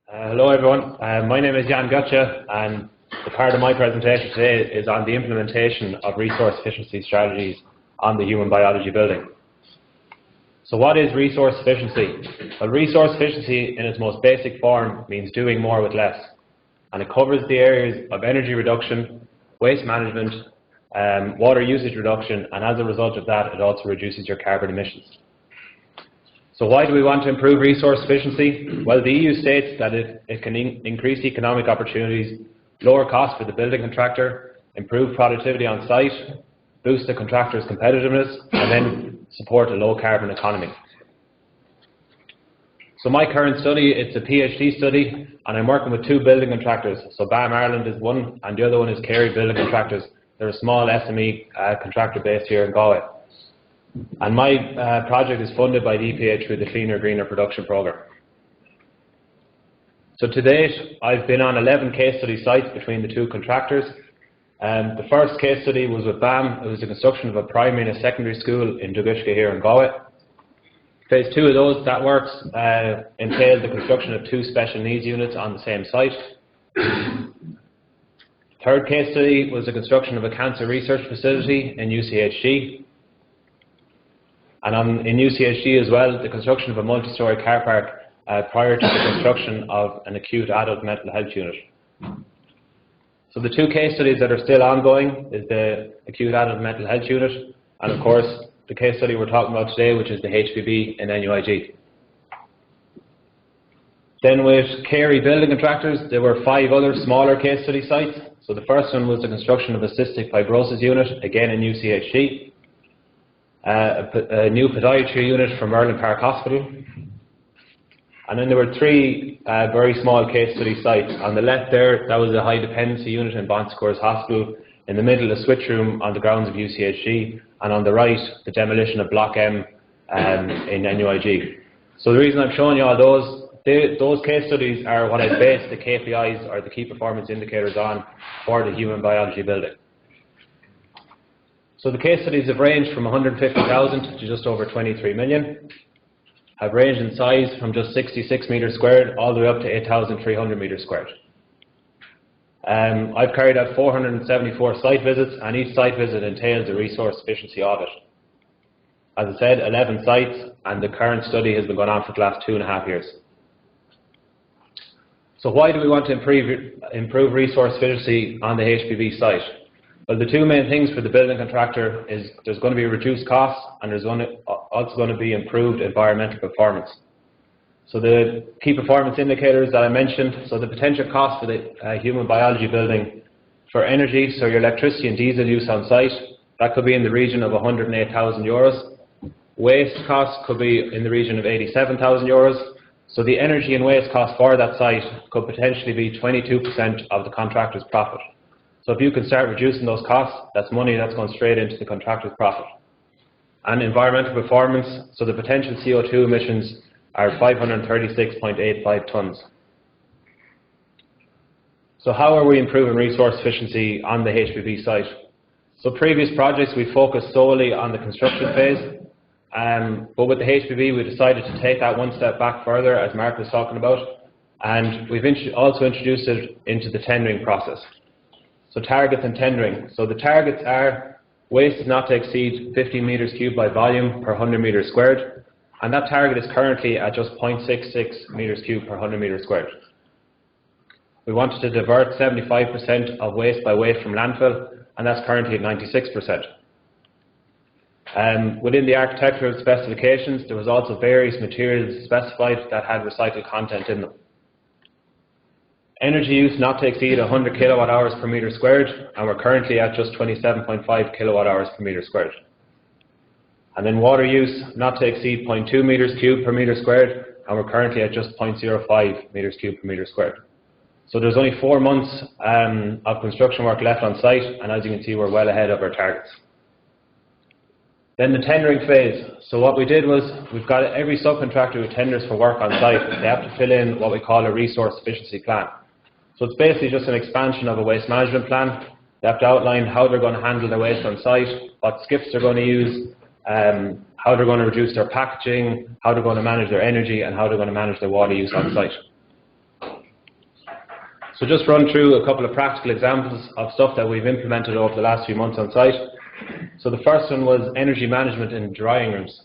Hello everyone, my name is Gottsche and the part of my presentation today is on the implementation of resource efficiency strategies on the human biology building. So what is resource efficiency? Well, resource efficiency in its most basic form means doing more with less, and it covers the areas of energy reduction, waste management, water usage reduction, and as a result of that it also reduces your carbon emissions. So why do we want to improve resource efficiency? Well, the EU states that it can increase economic opportunities, lower costs for the building contractor, improve productivity on site, boost the contractor's competitiveness, and then support a low carbon economy. So my current study, it's a PhD study, and I'm working with two building contractors. So BAM Ireland is one, and the other one is Kerry Building Contractors. They're a small SME contractor based here in Galway. And my project is funded by the EPA through the Cleaner Greener Production Programme. So to date, I've been on 11 case study sites between the two contractors. The first case study was with BAM. It was the construction of a primary and a secondary school in Gottsche here in Galway. Phase 2 of those, that works, entailed the construction of 2 special needs units on the same site. Third case study was the construction of a cancer research facility in UCHG. And in UCHG as well, the construction of a multi-storey car park prior to the construction of an acute adult mental health unit. So the 2 case studies that are still ongoing is the acute adult mental health unit, and of course the case study we're talking about today, which is the HPB in NUIG. Then with Kerry Building Contractors, there were 5 other smaller case study sites. So the first one was the construction of a cystic fibrosis unit, again in UCHG. A new podiatry unit from Merlin Park Hospital. And then there were 3 very small case study sites. On the left there, that was a high dependency unit in Bon Secours Hospital. In the middle, a switch room on the grounds of UCHG. And on the right, the demolition of Block M in NUIG. So the reason I'm showing you all those case studies are what I base the KPIs or the key performance indicators on for the human biology building. So the case studies have ranged from 150,000 to just over 23 million, have ranged in size from just 66 metres squared all the way up to 8,300 metres squared. I've carried out 474 site visits, and each site visit entails a resource efficiency audit. As I said, 11 sites, and the current study has been going on for the last 2.5 years. So why do we want to improve resource efficiency on the HPB site? Well, the 2 main things for the building contractor is there's going to be reduced costs, and there's also going to be improved environmental performance. So the key performance indicators that I mentioned, so the potential cost for the human biology building for energy, so your electricity and diesel use on site, that could be in the region of 108,000 euros. Waste costs could be in the region of 87,000 euros. So the energy and waste cost for that site could potentially be 22% of the contractor's profit. So if you can start reducing those costs, that's money that's going straight into the contractor's profit. And environmental performance, so the potential CO2 emissions are 536.85 tonnes. So how are we improving resource efficiency on the HPB site? So previous projects we focused solely on the construction phase, but with the HPB we decided to take that one step back further, as Mark was talking about, and we've also introduced it into the tendering process. So targets and tendering. So the targets are waste not to exceed 50 metres cubed by volume per 100 metres squared, and that target is currently at just 0.66 metres cubed per 100 metres squared. We wanted to divert 75% of waste by weight from landfill, and that's currently at 96%. Within the architectural specifications, there was also various materials specified that had recycled content in them. Energy use not to exceed 100 kilowatt hours per metre squared, and we're currently at just 27.5 kilowatt hours per metre squared. And then water use not to exceed 0.2 metres cubed per metre squared, and we're currently at just 0.05 metres cubed per metre squared. So there's only 4 months of construction work left on site, and as you can see, we're well ahead of our targets. Then the tendering phase. So what we did was, we've got every subcontractor who tenders for work on site, they have to fill in what we call a resource efficiency plan. So it's basically just an expansion of a waste management plan. They have to outline how they're going to handle their waste on site, what skips they're going to use, how they're going to reduce their packaging, how they're going to manage their energy, and how they're going to manage their water use on site. So just run through a couple of practical examples of stuff that we've implemented over the last few months on site. So the first one was energy management in drying rooms.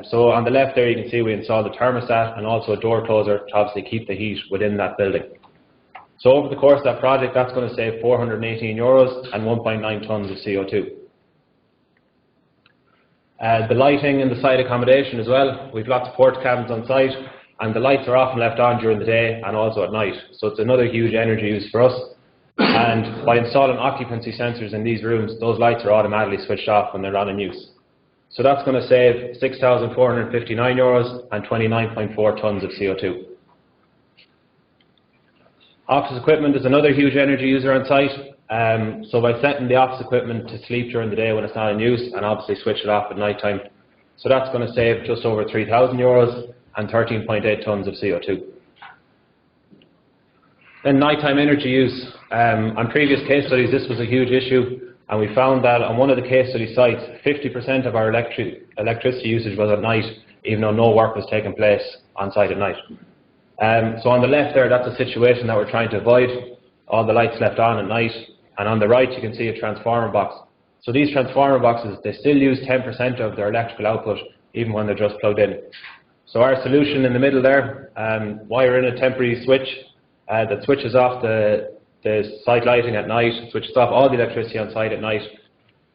So on the left there you can see we installed a thermostat and also a door closer to obviously keep the heat within that building. So over the course of that project, that's going to save €418 and 1.9 tonnes of CO2. The lighting in the site accommodation as well. We've lots of port cabins on site, and the lights are often left on during the day and also at night. So it's another huge energy use for us. And by installing occupancy sensors in these rooms, those lights are automatically switched off when they're not in use. So that's going to save €6,459 and 29.4 tonnes of CO2. Office equipment is another huge energy user on site. So by setting the office equipment to sleep during the day when it's not in use and obviously switch it off at night time, so that's going to save just over €3,000 and 13.8 tonnes of CO2. Then nighttime energy use. On previous case studies, this was a huge issue, and we found that on one of the case study sites, 50% of our electricity usage was at night, even though no work was taking place on site at night. So on the left there, that's a situation that we're trying to avoid. All the lights left on at night, and on the right you can see a transformer box. So these transformer boxes, they still use 10% of their electrical output, even when they're just plugged in. So our solution in the middle there, wire in a temporary switch that switches off the site lighting at night, switches off all the electricity on site at night,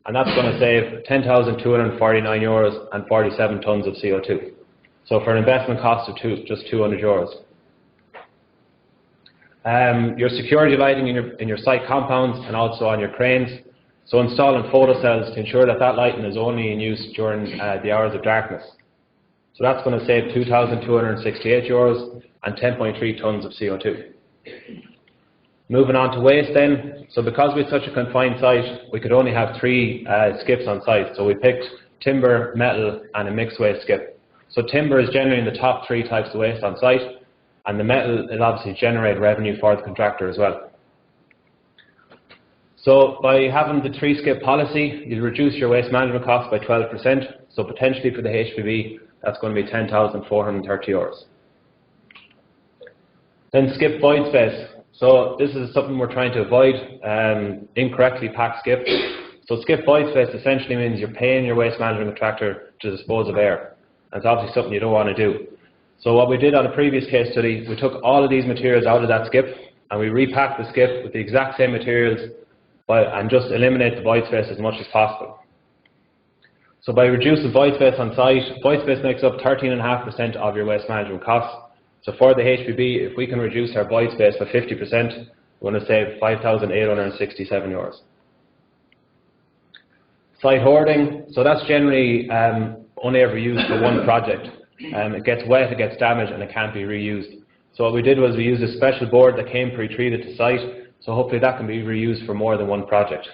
and that's going to save €10,249 and 47 tonnes of CO2. So for an investment cost of just €200. Your security lighting in your site compounds and also on your cranes. So installing photo cells to ensure that that lighting is only in use during the hours of darkness. So that's going to save €2,268 and 10.3 tonnes of CO2. Moving on to waste then. So because we had such a confined site, we could only have 3 skips on site. So we picked timber, metal and a mixed waste skip. So timber is generally in the top 3 types of waste on site, and the metal will obviously generate revenue for the contractor as well. So by having the 3 skip policy, you'll reduce your waste management costs by 12%. So potentially for the HPB, that's going to be €10,430. Then skip void space. So this is something we're trying to avoid, incorrectly packed skips. So skip void space essentially means you're paying your waste management contractor to dispose of air. That's obviously something you don't want to do. So what we did on a previous case study, we took all of these materials out of that skip and we repacked the skip with the exact same materials and just eliminate the void space as much as possible. So by reducing void space on site, void space makes up 13.5% of your waste management costs. So for the HPB, if we can reduce our void space by 50%, we're going to save €5,867. Site hoarding, so that's generally only ever used for one project. It gets wet, it gets damaged, and it can't be reused. So what we did was we used a special board that came pre-treated to site, so hopefully that can be reused for more than one project.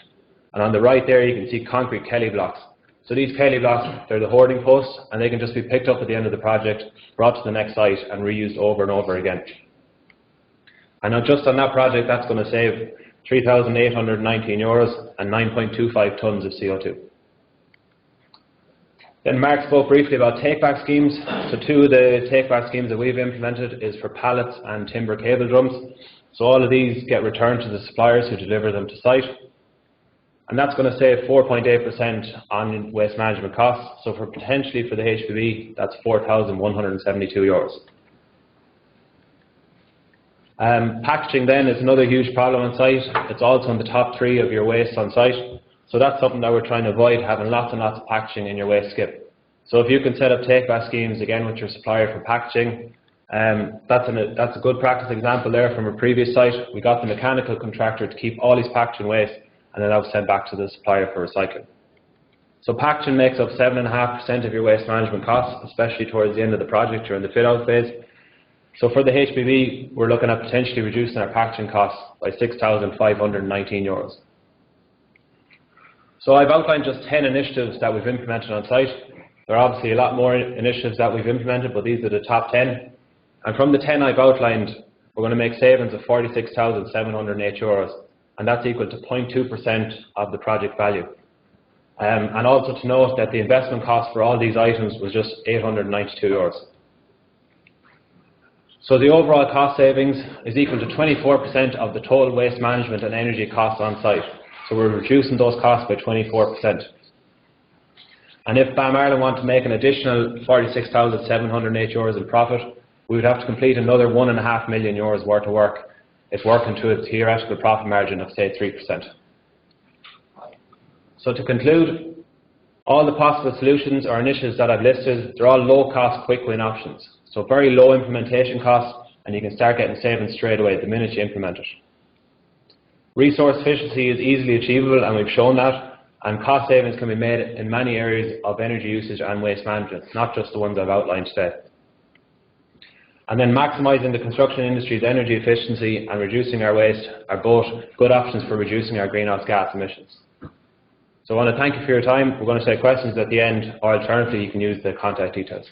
And on the right there you can see concrete Kelly blocks. So these Kelly blocks, they're the hoarding posts, and they can just be picked up at the end of the project, brought to the next site and reused over and over again. And just on that project, that's going to save €3,819 and 9.25 tonnes of CO2. Then Mark spoke briefly about take-back schemes. So 2 of the take-back schemes that we've implemented is for pallets and timber cable drums. So all of these get returned to the suppliers who deliver them to site. And that's going to save 4.8% on waste management costs. So potentially for the HPB, that's €4,172. Packaging then is another huge problem on site. It's also in the top 3 of your waste on site. So that's something that we're trying to avoid, having lots and lots of packaging in your waste skip. So if you can set up take-back schemes again with your supplier for packaging, that's a good practice example there from a previous site. We got the mechanical contractor to keep all his packaging waste, and then that was sent back to the supplier for recycling. So packaging makes up 7.5% of your waste management costs, especially towards the end of the project during the fit-out phase. So for the HPB, we're looking at potentially reducing our packaging costs by €6,519. So I've outlined just 10 initiatives that we've implemented on site. There are obviously a lot more initiatives that we've implemented, but these are the top 10. And from the 10 I've outlined, we're going to make savings of €46,708, and that's equal to 0.2% of the project value. And also to note that the investment cost for all these items was just €892. So the overall cost savings is equal to 24% of the total waste management and energy costs on site. So we're reducing those costs by 24%. And if BAM Ireland want to make an additional €46,708 in profit, we would have to complete another €1.5 million worth of work if working to a theoretical profit margin of, say, 3%. So to conclude, all the possible solutions or initiatives that I've listed, they're all low-cost, quick-win options. So very low implementation costs, and you can start getting savings straight away the minute you implement it. Resource efficiency is easily achievable, and we've shown that, and cost savings can be made in many areas of energy usage and waste management, not just the ones I've outlined today. And then maximising the construction industry's energy efficiency and reducing our waste are both good options for reducing our greenhouse gas emissions. So I want to thank you for your time. We're going to take questions at the end, or alternatively you can use the contact details.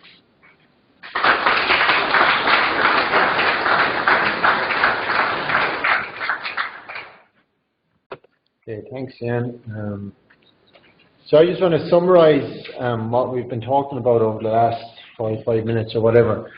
Okay, thanks, Ian. So I just want to summarise what we've been talking about over the last 5 minutes or whatever.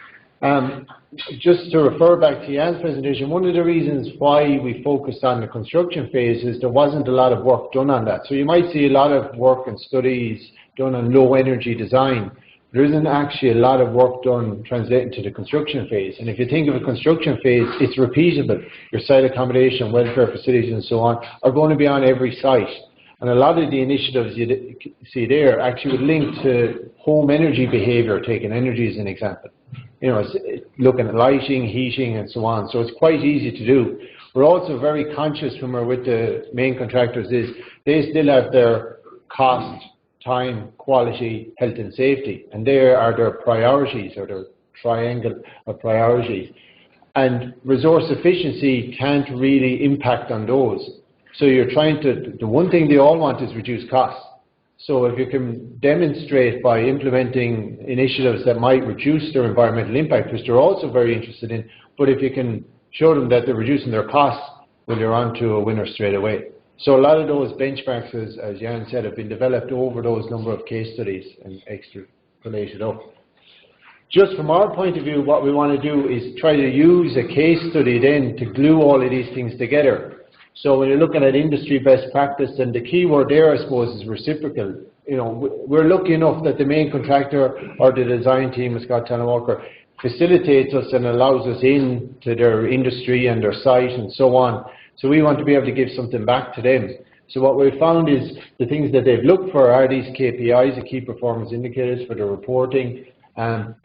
Just to refer back to Ian's presentation, one of the reasons why we focused on the construction phase is there wasn't a lot of work done on that. So you might see a lot of work and studies done on low energy design. There isn't actually a lot of work done translating to the construction phase. And if you think of a construction phase, it's repeatable. Your site accommodation, welfare facilities and so on are going to be on every site. And a lot of the initiatives you see there actually would link to home energy behaviour, taking energy as an example. You know, looking at lighting, heating and so on. So it's quite easy to do. We're also very conscious when we're with the main contractors is they still have their cost, time, quality, health and safety. And there are their priorities, or their triangle of priorities. And resource efficiency can't really impact on those. So you're trying to, the one thing they all want is reduce costs. So if you can demonstrate by implementing initiatives that might reduce their environmental impact, which they're also very interested in, but if you can show them that they're reducing their costs, well, you're on to a winner straight away. So a lot of those benchmarks, as Jan said, have been developed over those number of case studies and extrapolated up. Just from our point of view, what we want to do is try to use a case study then to glue all of these things together. So when you're looking at industry best practice, and the key word there, I suppose, is reciprocal. You know, we're lucky enough that the main contractor or the design team, as Scott Walker, facilitates us and allows us into their industry and their site and so on. So we want to be able to give something back to them. So what we've found is the things that they've looked for are these KPIs, the key performance indicators for their reporting,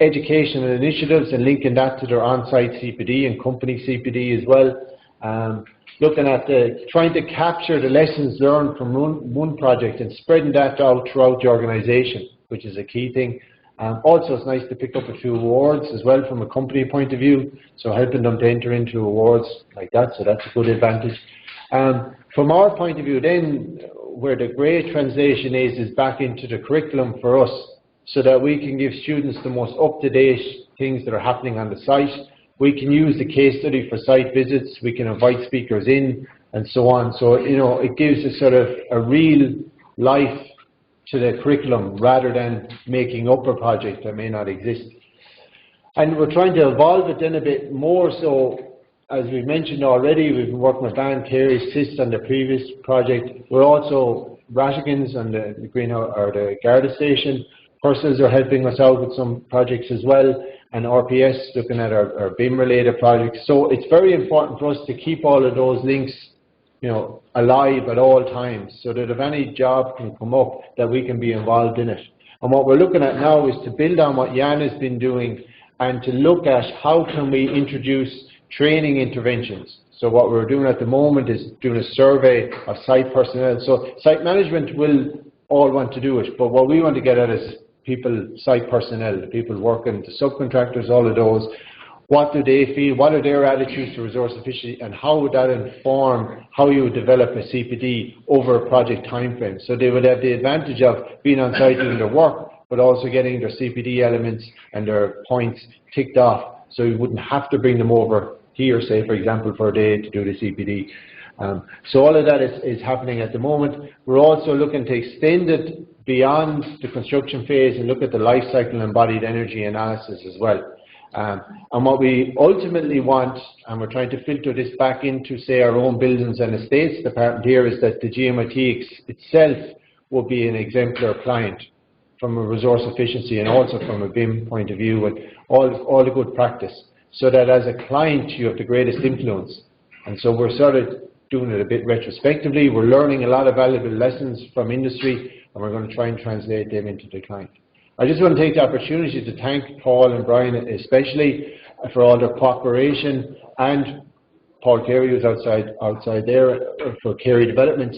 educational initiatives and linking that to their on-site CPD and company CPD as well. Looking at trying to capture the lessons learned from one project and spreading that out throughout the organisation, which is a key thing. Also, it's nice to pick up a few awards as well from a company point of view, so helping them to enter into awards like that, so that's a good advantage. From our point of view then, where the great translation is back into the curriculum for us, so that we can give students the most up-to-date things that are happening on the site. We can use the case study for site visits, we can invite speakers in and so on. So, you know, it gives a sort of a real life to the curriculum rather than making up a project that may not exist. And we're trying to evolve it then a bit more. So, as we mentioned already, we've been working with Van Carey, SIST on the previous project. We're also Rattigans on the greenhouse or the Garda station. Purses are helping us out with some projects as well, and RPS looking at our BIM related projects. So it's very important for us to keep all of those links, you know, alive at all times, so that if any job can come up, that we can be involved in it. And what we're looking at now is to build on what Jan has been doing and to look at how can we introduce training interventions. So what we're doing at the moment is doing a survey of site personnel. So site management will all want to do it, but what we want to get at is people, site personnel, the people working, the subcontractors, all of those. What do they feel? What are their attitudes to resource efficiency, and how would that inform how you would develop a CPD over a project time frame? So they would have the advantage of being on site doing their work, but also getting their CPD elements and their points ticked off, so you wouldn't have to bring them over here, say, for example, for a day to do the CPD. So all of that is happening at the moment. We're also looking to extend it beyond the construction phase and look at the life cycle embodied energy analysis as well. And what we ultimately want, and we're trying to filter this back into, say, our own buildings and estates department here, is that the GMIT itself will be an exemplar client from a resource efficiency and also from a BIM point of view, and all the good practice, so that as a client you have the greatest influence. And so we're sort of doing it a bit retrospectively. We're learning a lot of valuable lessons from industry, and we're going to try and translate them into the client. I just want to take the opportunity to thank Paul and Brian especially for all their cooperation, and Paul Carey, who's outside there for Carey Developments.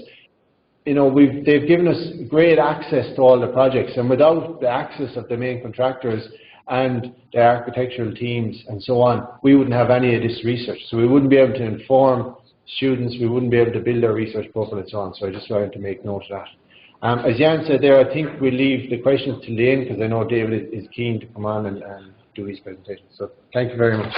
You know, they've given us great access to all the projects, and without the access of the main contractors and the architectural teams and so on, we wouldn't have any of this research. So we wouldn't be able to inform students, we wouldn't be able to build our research profile and so on. So I just wanted to make note of that. As Jan said there, I think we'll leave the questions to Lane, because I know David is keen to come on and do his presentation. So thank you very much.